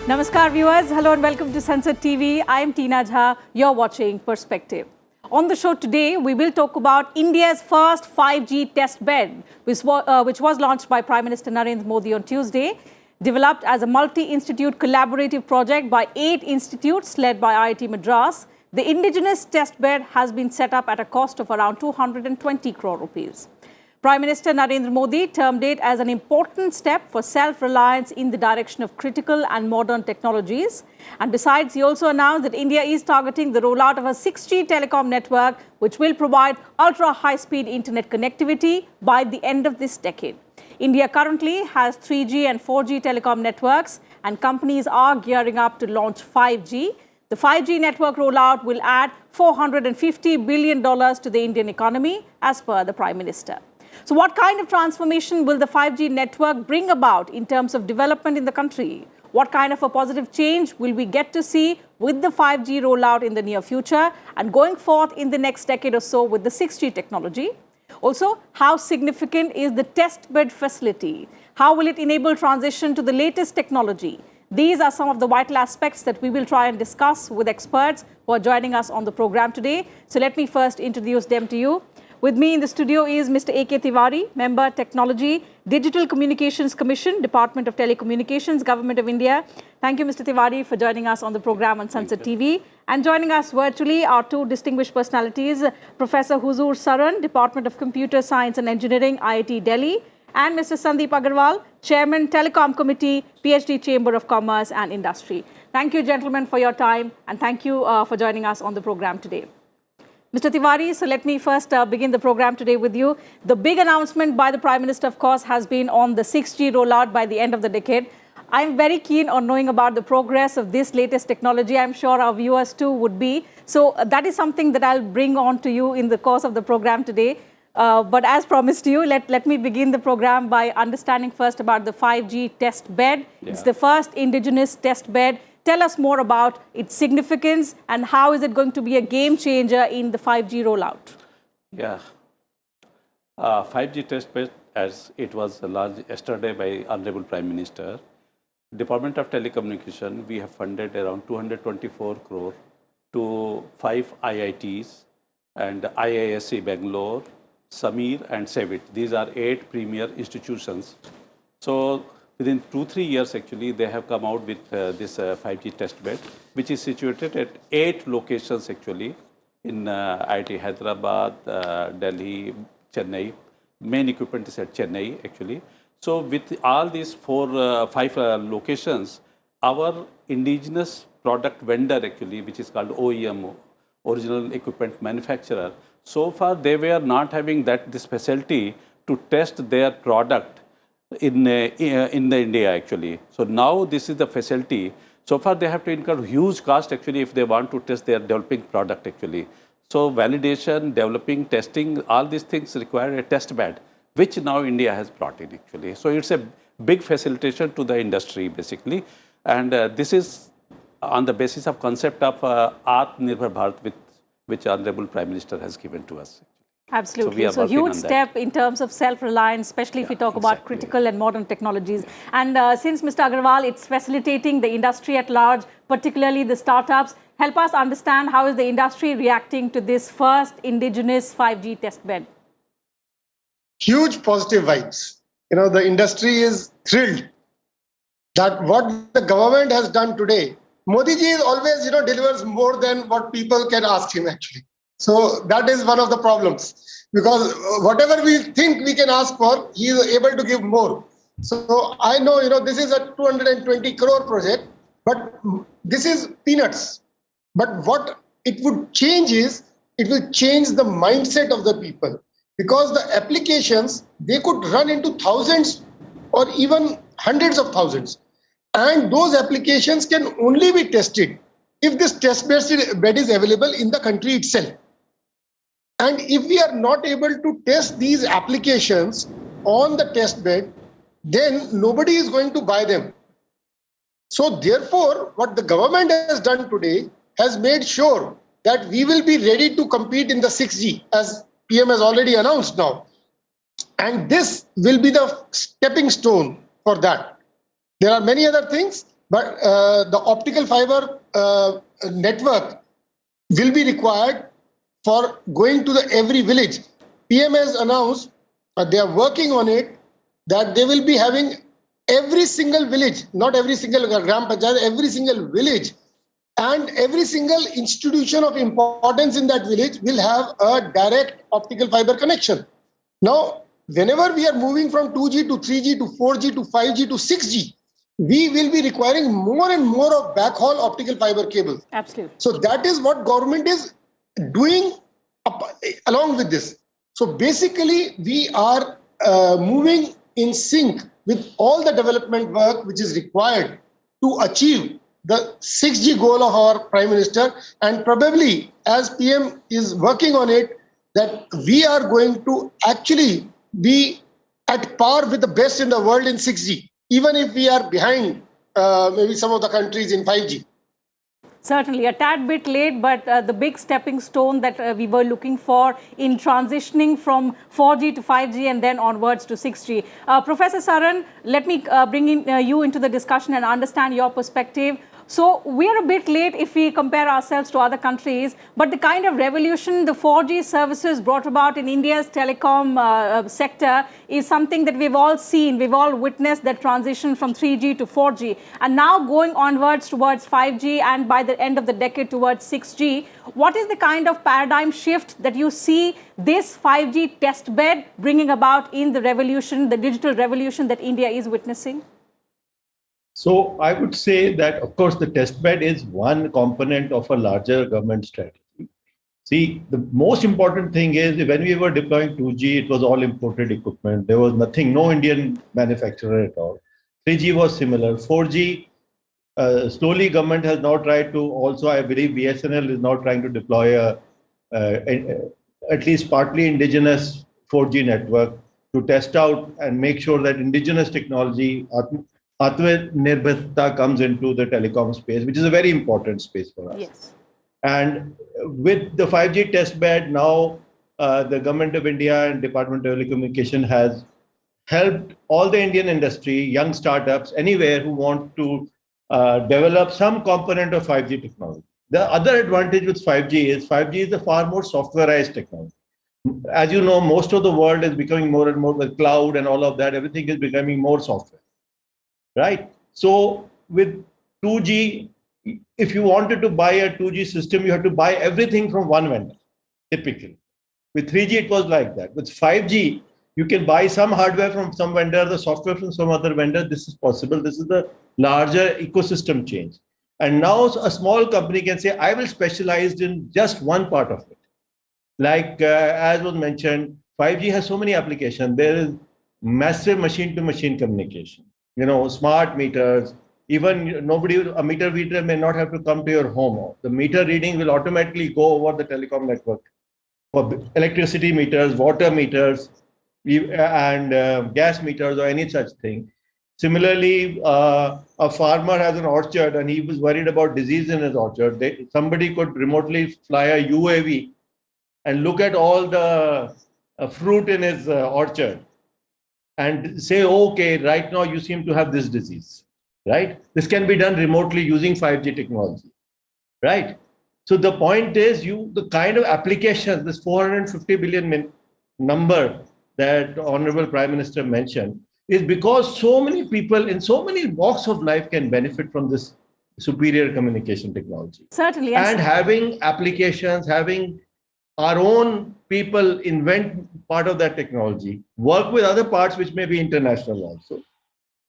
Namaskar viewers, hello and welcome to Sansad TV. I am Tina Jha, you're watching Perspective. On the show today, we will talk about India's first 5G test bed, which was launched by Prime Minister Narendra Modi on Tuesday, developed as a multi-institute collaborative project by 8 institutes led by IIT Madras. The indigenous test bed has been set up at a cost of around 220 crore rupees. Prime Minister Narendra Modi termed it as an important step for self-reliance in the direction of critical and modern technologies. And besides, he also announced that India is targeting the rollout of a 6G telecom network, which will provide ultra-high-speed internet connectivity by the end of this decade. India currently has 3G and 4G telecom networks, and companies are gearing up to launch 5G. The 5G network rollout will add $450 billion to the Indian economy, as per the Prime Minister. So what kind of transformation will the 5G network bring about in terms of development in the country? What kind of a positive change will we get to see with the 5G rollout in the near future and going forth in the next decade or so with the 6G technology? Also, how significant is the testbed facility? How will it enable transition to the latest technology? These are some of the vital aspects that we will try and discuss with experts who are joining us on the program today. So let me first introduce them to you. With me in the studio is Mr. A.K. Tiwari, Member Technology, Digital Communications Commission, Department of Telecommunications, Government of India. Thank you, Mr. Tiwari, for joining us on the program on Sansad TV. And joining us virtually are 2 distinguished personalities, Professor Huzur Saran, Department of Computer Science and Engineering, IIT Delhi, and Mr. Sandeep Agarwal, Chairman, Telecom Committee, PhD Chamber of Commerce and Industry. Thank you, gentlemen, for your time, and thank you for joining us on the program today. Mr. Tiwari, so let me first begin the program today with you. The big announcement by the Prime Minister, of course, has been on the 6G rollout by the end of the decade. I'm very keen on knowing about the progress of this latest technology. I'm sure our viewers too would be. So that is something that I'll bring on to you in the course of the program today. But as promised to you, let me begin the program by understanding first about the 5G test bed. Yeah. It's the first indigenous test bed. Tell us more about its significance and how is it going to be a game changer in the 5G rollout? Yeah, 5G test bed, as it was launched yesterday by Honorable Prime Minister, Department of Telecommunication, we have funded around 224 crore to 5 IITs and IISc Bangalore, Samir and Savit. These are 8 premier institutions. So within 2-3 years, actually, they have come out with this 5G test bed, which is situated at 8 locations, actually, in IIT Hyderabad, Delhi, Chennai. Main equipment is at Chennai, actually. So with all these 5 locations, our indigenous product vendor, actually, which is called OEM, Original Equipment Manufacturer, so far they were not having this facility to test their product in India, actually. So now this is the facility. So far they have to incur huge cost, actually, if they want to test their developing product, actually. So validation, developing, testing, all these things require a test bed, which now India has brought in, actually. So it's a big facilitation to the industry, basically. And this is on the basis of concept of Atmanirbhar Bharat, which Honorable Prime Minister has given to us. Absolutely. So huge step in terms of self-reliance, especially if we talk about critical and modern technologies. And since Mr. Agarwal, it's facilitating the industry at large, particularly the startups. Help us understand how is the industry reacting to this first indigenous 5G test bed? Huge positive vibes. You know, the industry is thrilled that what the government has done today, Modi ji always, delivers more than what people can ask him, actually. So that is one of the problems, because whatever we think we can ask for, he is able to give more. So I know, this is a 220 crore project, but this is peanuts. But what it would change is, it will change the mindset of the people, because the applications, they could run into thousands or even hundreds of thousands. And those applications can only be tested if this test bed is available in the country itself. And if we are not able to test these applications on the test bed, then nobody is going to buy them. So therefore, what the government has done today has made sure that we will be ready to compete in the 6G, as PM has already announced now. And this will be the stepping stone for that. There are many other things, but the optical fiber network will be required for going to the every village. PM has announced, they are working on it, that they will be having every single village, not every single gram panchayat, every single village, and every single institution of importance in that village will have a direct optical fiber connection. Now, whenever we are moving from 2G to 3G to 4G to 5G to 6G, we will be requiring more and more of backhaul optical fiber cables. Absolutely. So that is what government is doing along with this. So basically, we are moving in sync with all the development work which is required to achieve the 6G goal of our Prime Minister, and probably as PM is working on it, that we are going to actually be at par with the best in the world in 6G, even if we are behind maybe some of the countries in 5G. Certainly, a tad bit late, but the big stepping stone that we were looking for in transitioning from 4G to 5G and then onwards to 6G. Professor Saran, let me bring you into the discussion and understand your perspective. So we are a bit late if we compare ourselves to other countries, but the kind of revolution the 4G services brought about in India's telecom sector is something that we've all seen. We've all witnessed that transition from 3G to 4G, and now going onwards towards 5G and by the end of the decade towards 6G. What is the kind of paradigm shift that you see this 5G test bed bringing about in the revolution, the digital revolution that India is witnessing? So I would say that, of course, the test bed is one component of a larger government strategy. See, the most important thing is when we were deploying 2G, it was all imported equipment. There was nothing, no Indian manufacturer at all. 3G was similar. 4G, slowly government has now tried to also, I believe BSNL is now trying to deploy at least partly indigenous 4G network to test out and make sure that indigenous technology, Atmanirbharta, comes into the telecom space, which is a very important space for us. Yes. And with the 5G test bed, now the Government of India and Department of Telecommunication has helped all the Indian industry, young startups, anywhere who want to develop some component of 5G technology. The other advantage with 5G is a far more softwareized technology. As you know, most of the world is becoming more and more the cloud and all of that. Everything is becoming more software. Right? So with 2G, if you wanted to buy a 2G system, you have to buy everything from one vendor, typically. With 3G, it was like that. With 5G, you can buy some hardware from some vendor, the software from some other vendor. This is possible. This is the larger ecosystem change. And now a small company can say, I will specialize in just one part of it. Like as was mentioned, 5G has so many applications. There is massive machine-to-machine communication. You know, smart meters, even a meter reader may not have to come to your home. The meter reading will automatically go over the telecom network for electricity meters, water meters, and gas meters or any such thing. Similarly, a farmer has an orchard and he was worried about disease in his orchard. Somebody could remotely fly a UAV and look at all the fruit in his orchard and say, okay, right now you seem to have this disease, right? This can be done remotely using 5G technology, right? So the point is, the kind of applications, this 450 billion number that Honorable Prime Minister mentioned, is because so many people in so many walks of life can benefit from this superior communication technology. Certainly. And having applications, having our own people invent part of that technology, work with other parts which may be international also,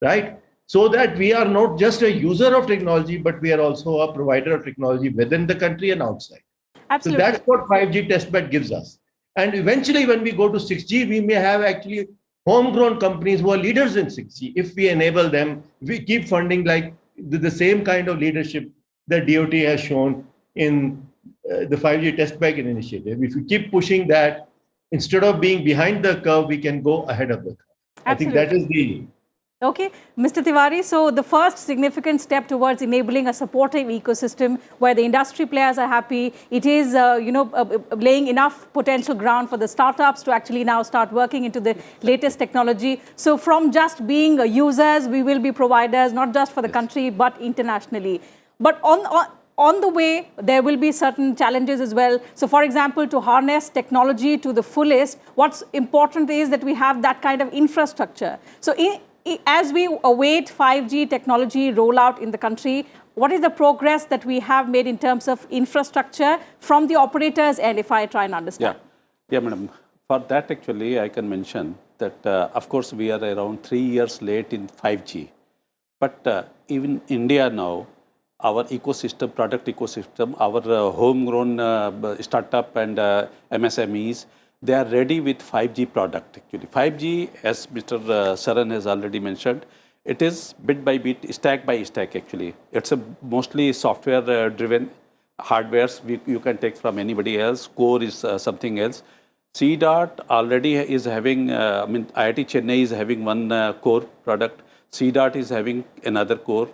right? So that we are not just a user of technology, but we are also a provider of technology within the country and outside. Absolutely. So that's what 5G testbed gives us. And eventually when we go to 6G, we may have actually homegrown companies who are leaders in 6G. If we enable them, we keep funding like the same kind of leadership that DOT has shown in the 5G testbed initiative. If we keep pushing that, instead of being behind the curve, we can go ahead of the curve. Absolutely. I think that is the Okay, Mr. Tiwari, so the first significant step towards enabling a supportive ecosystem where the industry players are happy, it is, laying enough potential ground for the startups to actually now start working into the latest technology. So from just being users, we will be providers, not just for the country, but internationally. But on the way, there will be certain challenges as well. So, for example, to harness technology to the fullest, what's important is that we have that kind of infrastructure. So, as we await 5G technology rollout in the country, what is the progress that we have made in terms of infrastructure from the operators end, if I try and understand? Yeah, madam. For that, actually, I can mention that, of course, we are around 3 years late in 5G. But even India now, our ecosystem, product ecosystem, our homegrown startup and MSMEs, they are ready with 5G product actually. 5G, as Mr. Saran has already mentioned, it is bit by bit, stack by stack actually. It's a mostly software driven hardwares you can take from anybody else. Core is something else. C-Dot already is having, IIT Chennai is having one core product. C-Dot is having another core.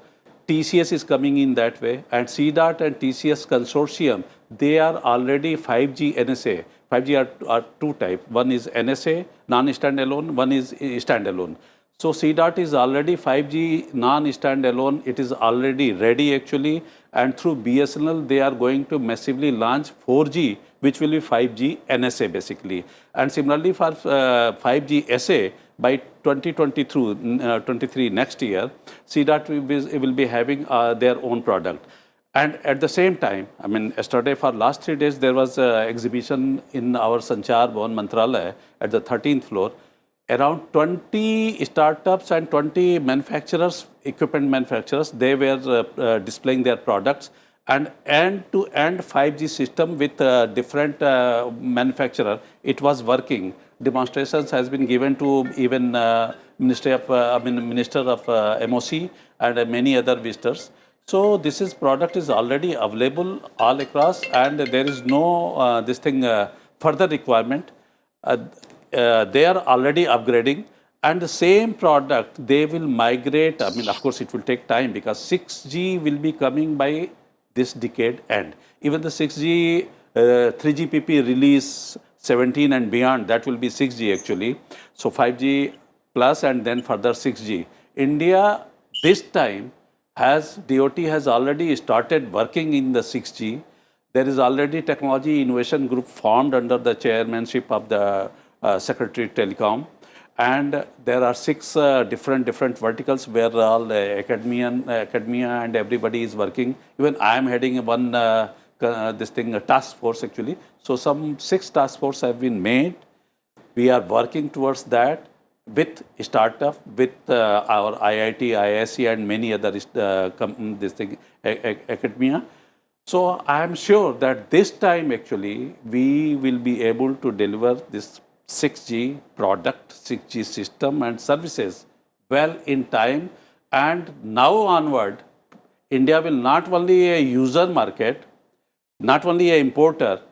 TCS is coming in that way, and C-Dot and TCS consortium, they are already 5G NSA. 5G are two types. One is NSA, non-standalone, one is standalone. So C-Dot is already 5G non-standalone. It is already ready actually, and through BSNL, they are going to massively launch 4G, which will be 5G NSA basically. And similarly for 5G SA, by 2023 next year, C-Dot will be having their own product. And at the same time, yesterday for last 3 days, there was an exhibition in our Sanchar Bhavan Mantralaya at the 13th floor. Around 20 startups and 20 manufacturers, equipment manufacturers, they were displaying their products. And end-to-end 5G system with different manufacturer, it was working. Demonstrations has been given to even Minister of MOC and many other visitors. So this product is already available all across, and there is no further requirement. They are already upgrading, and the same product they will migrate. Of course, it will take time because 6G will be coming by this decade end. Even the 6G, 3GPP release 17 and beyond, that will be 6G actually. So 5G plus and then further 6G. India this time DOT has already started working in the 6G. There is already technology innovation group formed under the chairmanship of the Secretary Telecom. And there are 6 different verticals where all academia and everybody is working. Even I am heading one a task force actually. So some 6 task forces have been made. We are working towards that with startup, with our IIT, IISc and many other academia. So I am sure that this time actually we will be able to deliver this 6G product, 6G system and services well in time. And now onward, India will not only a user market, not only an importer,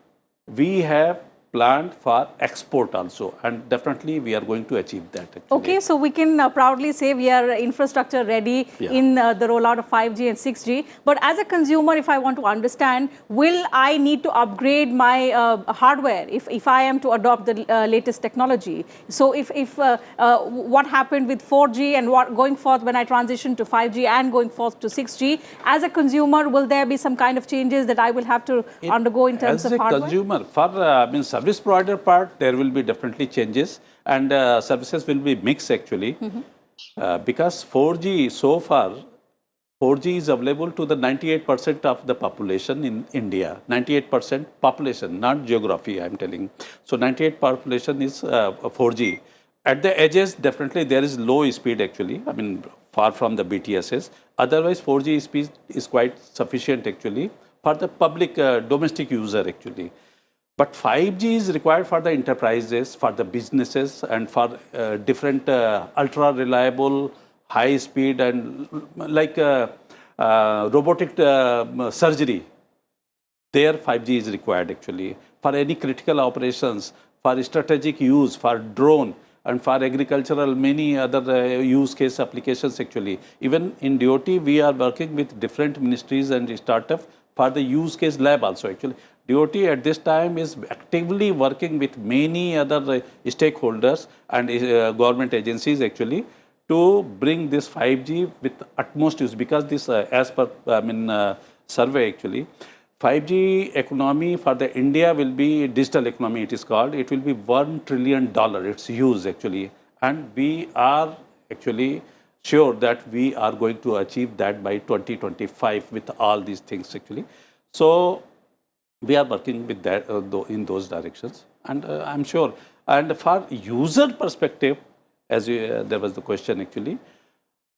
we have planned for export also, and definitely we are going to achieve that. Actually. Okay, so we can proudly say we are infrastructure ready in the rollout of 5G and 6G. But as a consumer, if I want to understand, will I need to upgrade my hardware if I am to adopt the latest technology? So if what happened with 4G and what going forth when I transition to 5G and going forth to 6G, as a consumer, will there be some kind of changes that I will have to undergo in terms of hardware? As a consumer, for service provider part, there will be definitely changes, and services will be mixed actually. Because 4G so far, 4G is available to the 98% of the population in India. 98% population, not geography, I am telling. So 98% population is 4G. At the edges, definitely there is low speed actually, far from the BTSs. Otherwise, 4G speed is quite sufficient actually for the public domestic user actually. But 5G is required for the enterprises, for the businesses, and for different ultra reliable, high speed, and like robotic surgery. There 5G is required actually. For any critical operations, for strategic use, for drone, and for agricultural, many other use case applications actually. Even in DOT, we are working with different ministries and startups for the use case lab also actually. DOT at this time is actively working with many other stakeholders and government agencies actually to bring this 5G with utmost use, because this as per survey actually, 5G economy for the India will be digital economy, it is called. It will be $1 trillion, its use actually. And we are actually sure that we are going to achieve that by 2025 with all these things actually. So we are working with that in those directions, and I'm sure. And for user perspective, as there was the question actually,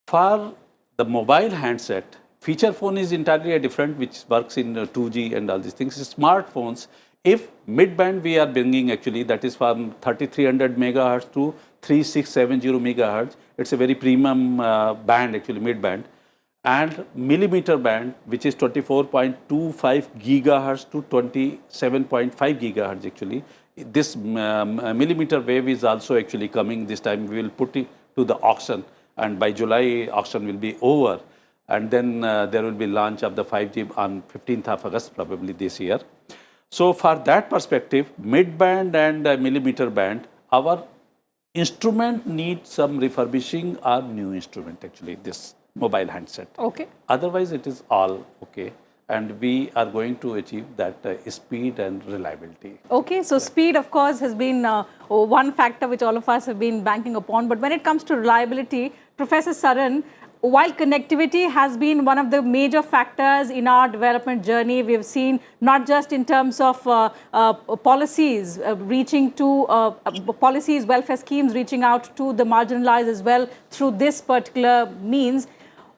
for the mobile handset, feature phone is entirely different, which works in 2G and all these things. Smartphones, if mid-band we are bringing actually, that is from 3300 megahertz to 3670 megahertz, it's a very premium band actually, mid-band. And millimeter band, which is 24.25 gigahertz to 27.5 gigahertz actually. This millimeter wave is also actually coming this time. We will put it to the auction, and by July auction will be over. And then there will be launch of the 5G on 15th of August probably this year. So for that perspective, mid-band and millimeter band, our instrument needs some refurbishing or new instrument actually, this mobile handset. Okay. Otherwise, it is all okay. And we are going to achieve that speed and reliability. Okay, so speed, of course, has been one factor which all of us have been banking upon. But when it comes to reliability, Professor Saran, while connectivity has been one of the major factors in our development journey, we have seen not just in terms of policies reaching to policies, welfare schemes reaching out to the marginalized as well through this particular means.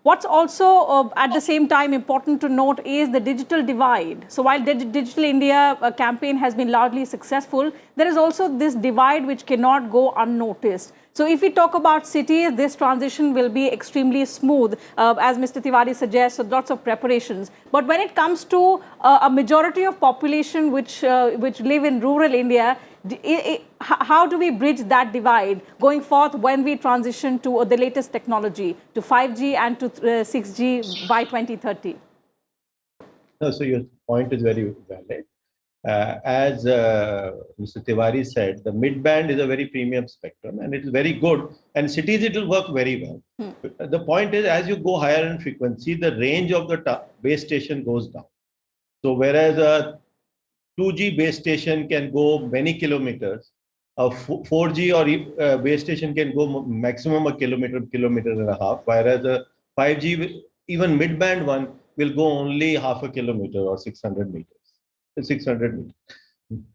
What's also at the same time important to note is the digital divide. So while Digital India campaign has been largely successful, there is also this divide which cannot go unnoticed. So if we talk about cities, this transition will be extremely smooth, as Mr. Tiwari suggests, so lots of preparations. But when it comes to a majority of population which live in rural India, how do we bridge that divide going forth when we transition to the latest technology, to 5G and to 6G by 2030? No, so your point is very valid. As Mr. Tiwari said, the mid-band is a very premium spectrum and it is very good. And cities, it will work very well. The point is, as you go higher in frequency, the range of the base station goes down. So whereas a 2G base station can go many kilometers, a 4G or base station can go maximum a kilometer and a half, whereas a 5G, even mid-band one, will go only half a kilometer or 600 meters.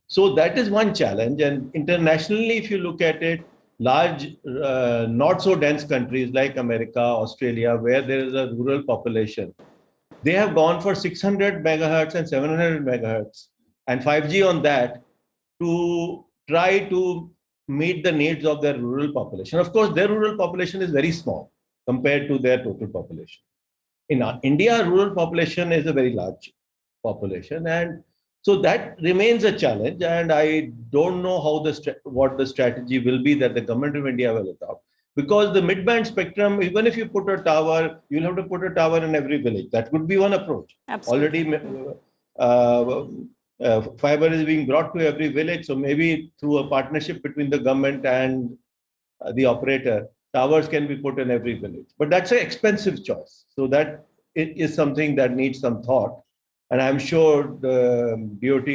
So that is one challenge. And internationally, if you look at it, large, not so dense countries like America, Australia, where there is a rural population, they have gone for 600 megahertz and 700 megahertz and 5G on that to try to meet the needs of their rural population. Of course, their rural population is very small compared to their total population. In India, rural population is a very large population, and so that remains a challenge. And I don't know how what the strategy will be that the government of India will adopt, because the mid-band spectrum, even if you put a tower, you'll have to put a tower in every village. That would be one approach. Absolutely. Already, fiber is being brought to every village. So maybe through a partnership between the government and the operator, towers can be put in every village. But that's an expensive choice. So that it is something that needs some thought. And I'm sure the DOT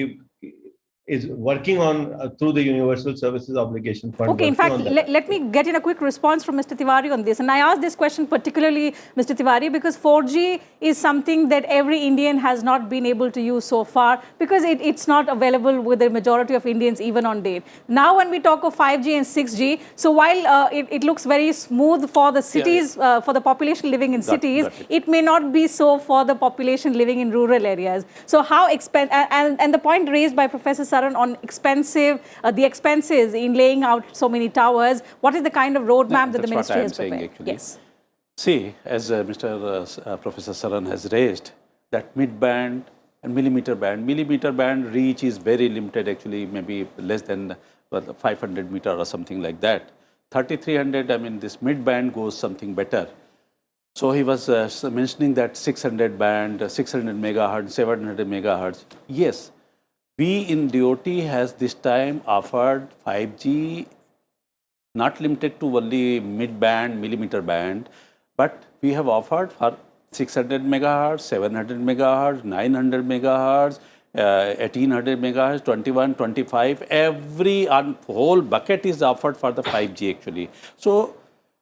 is working on through the Universal Services Obligation Fund. Okay, in fact, let me get in a quick response from Mr. Tiwari on this. And I asked this question particularly, Mr. Tiwari, because 4G is something that every Indian has not been able to use so far, because it's not available with the majority of Indians even on date. Now, when we talk of 5G and 6G, so while it looks very smooth for the cities, for the population living in cities, it may not be so for the population living in rural areas. So how expensive, and the point raised by Professor Saran on the expenses in laying out so many towers, what is the kind of roadmap that the ministry has prepared? Yes. See, as Professor Saran has raised, that mid-band and millimeter band reach is very limited actually, maybe less than 500 meter or something like that. 3300, I mean, this mid-band goes something better. So he was mentioning that 600 band, 600 megahertz, 700 megahertz. Yes, we in DOT has this time offered 5G, not limited to only mid-band, millimeter band, but we have offered for 600 megahertz, 700 megahertz, 900 megahertz, 1800 megahertz, 21, 25. Every whole bucket is offered for the 5G actually. So,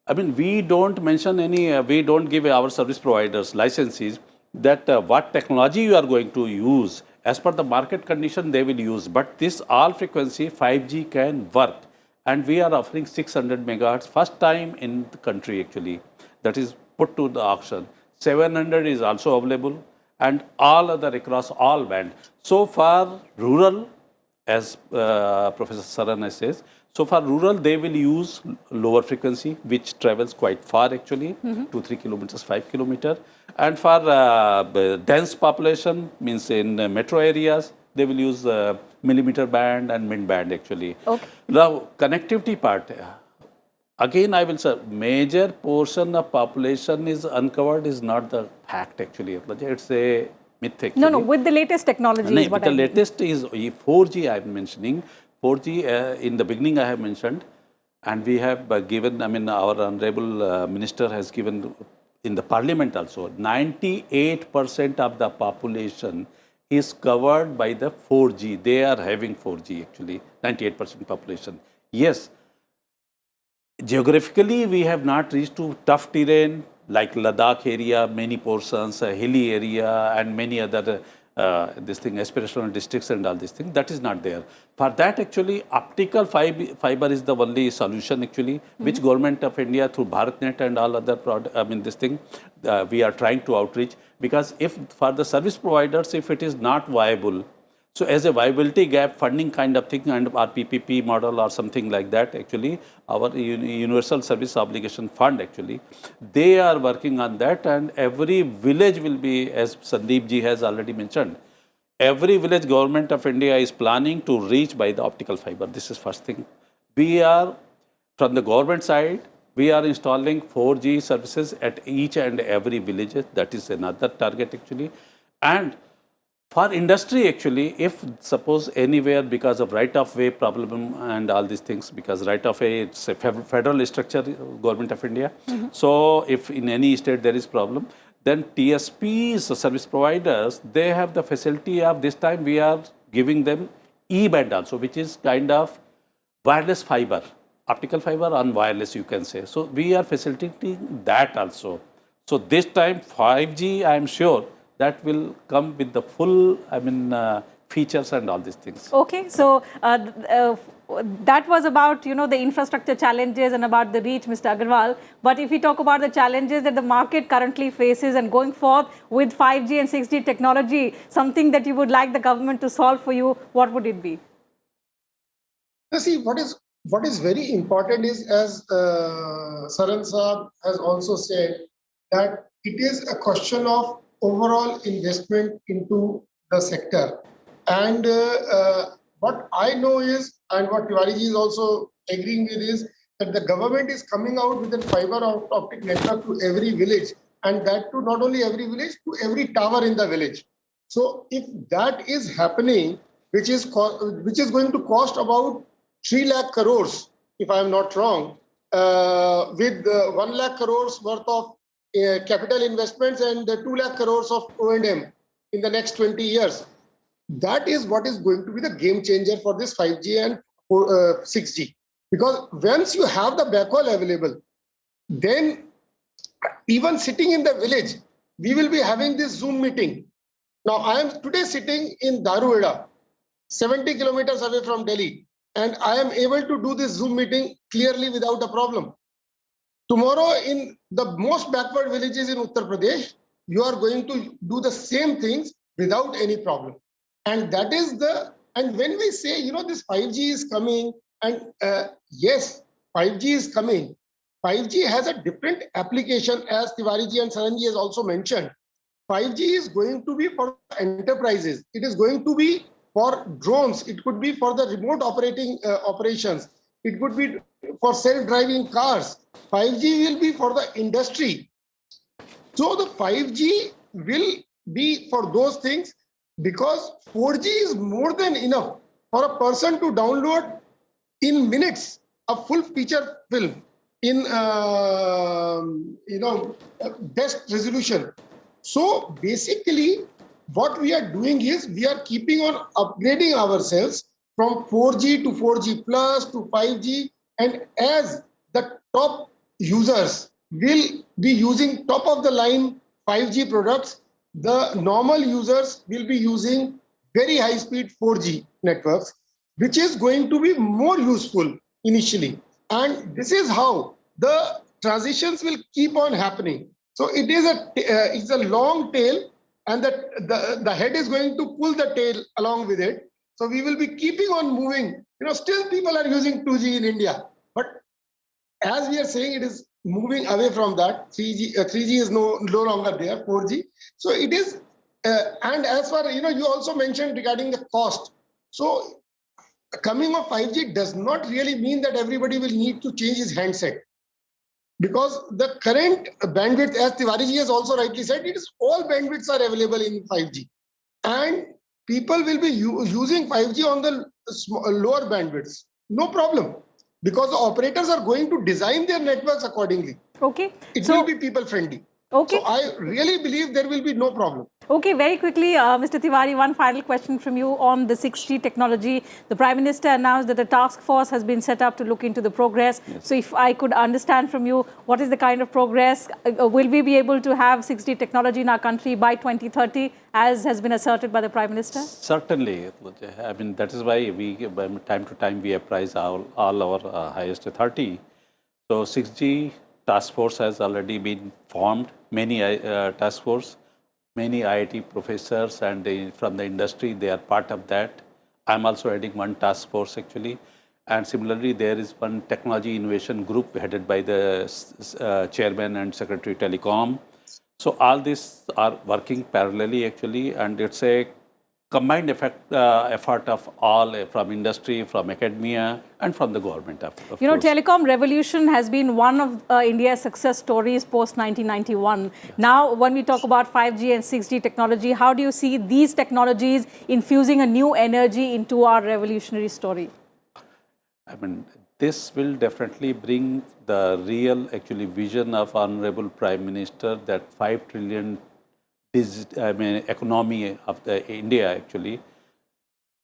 I mean, we don't mention any, we don't give our service providers licenses that what technology you are going to use. As per the market condition, they will use. But this all frequency 5G can work. And we are offering 600 megahertz, first time in the country actually, that is put to the auction. 700 is also available and all other across all band. So far, rural, as Professor Sarana says, so for rural, they will use lower frequency, which travels quite far actually, 2-3 kilometers, 5 kilometers. And for dense population, means in metro areas, they will use millimeter band and mid band actually. Okay. Now, connectivity part, again, I will say, major portion of population is uncovered is not the fact actually. It's a myth actually. No, with the latest technology is what the I mean. latest is 4G I am mentioning. 4G in the beginning I have mentioned, and we have given, I mean, our Honorable Minister has given in the Parliament also, 98% of the population is covered by the 4G. They are having 4G actually, 98% population. Yes, geographically we have not reached to tough terrain like Ladakh area, many portions, hilly area and many other aspirational districts and all these things, that is not there. For that actually, optical fiber is the only solution actually, which Government of India through BharatNet and all other we are trying to outreach, because if for the service providers, if it is not viable, so as a viability gap funding kind of thing and our PPP model or something like that actually, our Universal Service Obligation Fund actually, they are working on that, and every village will be, as Sandeep ji has already mentioned, every village Government of India is planning to reach by the optical fiber. This is first thing. We are, from the government side, we are installing 4G services at each and every village. That is another target actually. And for industry actually, if suppose anywhere because of right-of-way problem and all these things, because right-of-way, it's a federal structure, Government of India. So if in any state there is problem, then TSPs, service providers, they have the facility of this time we are giving them E-band also, which is kind of wireless fiber, optical fiber on wireless you can say. So we are facilitating that also. So this time 5G, I am sure, that will come with the full, features and all these things. Okay, so that was about, the infrastructure challenges and about the reach, Mr. Agarwal. But if we talk about the challenges that the market currently faces and going forth with 5G and 6G technology, something that you would like the government to solve for you, what would it be? See, what is very important is, as Saran Saab has also said, that it is a question of overall investment into the sector. And what I know is, and what Tiwaris is also agreeing with, is that the government is coming out with a fiber optic network to every village, and that to not only every village, to every tower in the village. So if that is happening, which is going to cost about 3 lakh crores, if I am not wrong, with 1 lakh crores worth of capital investments and 2 lakh crores of O&M in the next 20 years. That is what is going to be the game changer for this 5G and 6G. Because once you have the backhaul available, then even sitting in the village, we will be having this Zoom meeting. Now, I am today sitting in Darueda, 70 kilometers away from Delhi, and I am able to do this Zoom meeting clearly without a problem. Tomorrow, in the most backward villages in Uttar Pradesh, you are going to do the same things without any problem. And that is and when we say, this 5G is coming, and yes, 5G is coming. 5G has a different application, as Tiwariji and Saranji has also mentioned. 5G is going to be for enterprises. It is going to be for drones. It could be for the remote operating operations. it could be for self-driving cars. 5G will be for the industry. So the 5G will be for those things, because 4G is more than enough for a person to download in minutes a full feature film in best resolution. So basically, what we are doing is we are keeping on upgrading ourselves from 4G to 4G plus to 5G, and as the top users will be using top of the line 5G products, the normal users will be using very high speed 4G networks, which is going to be more useful initially. And this is how the transitions will keep on happening. So it is it's a long tail, and the head is going to pull the tail along with it. So we will be keeping on moving. Still people are using 2G in India, but as we are saying, it is moving away from that. 3G is no longer there, 4G. So it is, and as far, you also mentioned regarding the cost. So coming of 5G does not really mean that everybody will need to change his handset. Because the current bandwidth, as Tiwari has also rightly said, it is all bandwidths are available in 5G. And people will be using 5G on the lower bandwidths. No problem. Because the operators are going to design their networks accordingly. Okay. It will be people friendly. Okay. So I really believe there will be no problem. Okay, very quickly, Mr. Tiwari, one final question from you on the 6G technology. The Prime Minister announced that a task force has been set up to look into the progress. Yes. So if I could understand from you, what is the kind of progress? Will we be able to have 6G technology in our country by 2030, as has been asserted by the Prime Minister? Certainly. I mean, that is why we, time to time, we apprise all our highest authority. So 6G task force has already been formed, many task force. Many IIT professors and from the industry, they are part of that. I'm also heading one task force actually. And similarly, there is one technology innovation group headed by the chairman and secretary telecom. So all these are working parallelly actually, and it's a combined effort of all from industry, from academia, and from the government. Of course. Telecom revolution has been one of India's success stories post 1991. Yes. Now, when we talk about 5G and 6G technology, how do you see these technologies infusing a new energy into our revolutionary story? I mean, this will definitely bring the real vision of Honorable Prime Minister, that 5 trillion economy of India actually,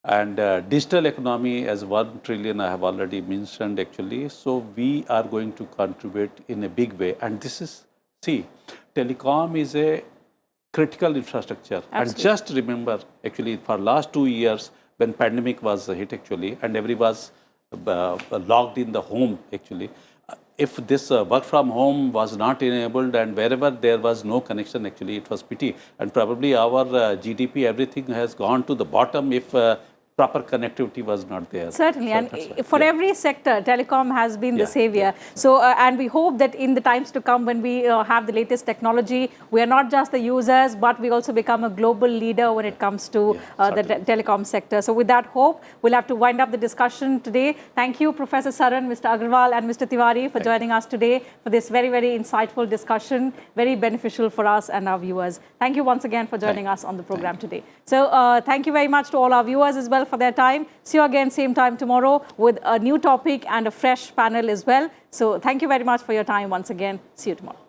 and digital economy as 1 trillion I have already mentioned actually. So we are going to contribute in a big way, and this is, telecom is a critical infrastructure. Absolutely. And just remember actually for last 2 years when pandemic was hit actually, and everyone was locked in the home actually. If this work from home was not enabled and wherever there was no connection, actually, it was pity. And probably our GDP, everything has gone to the bottom if proper connectivity was not there. Certainly, so and for every sector, telecom has been the savior. So, and we hope that in the times to come, when we have the latest technology, we are not just the users, but we also become a global leader when it comes to the telecom sector. So with that hope, we'll have to wind up the discussion today. Thank you, Professor Saran, Mr. Agarwal, and Mr. Tiwari for joining us today for this very, very insightful discussion, very beneficial for us and our viewers. Thank you once again for joining us on the program today. So thank you very much to all our viewers as well for their time. See you again same time tomorrow with a new topic and a fresh panel as well. So thank you very much for your time once again. See you tomorrow.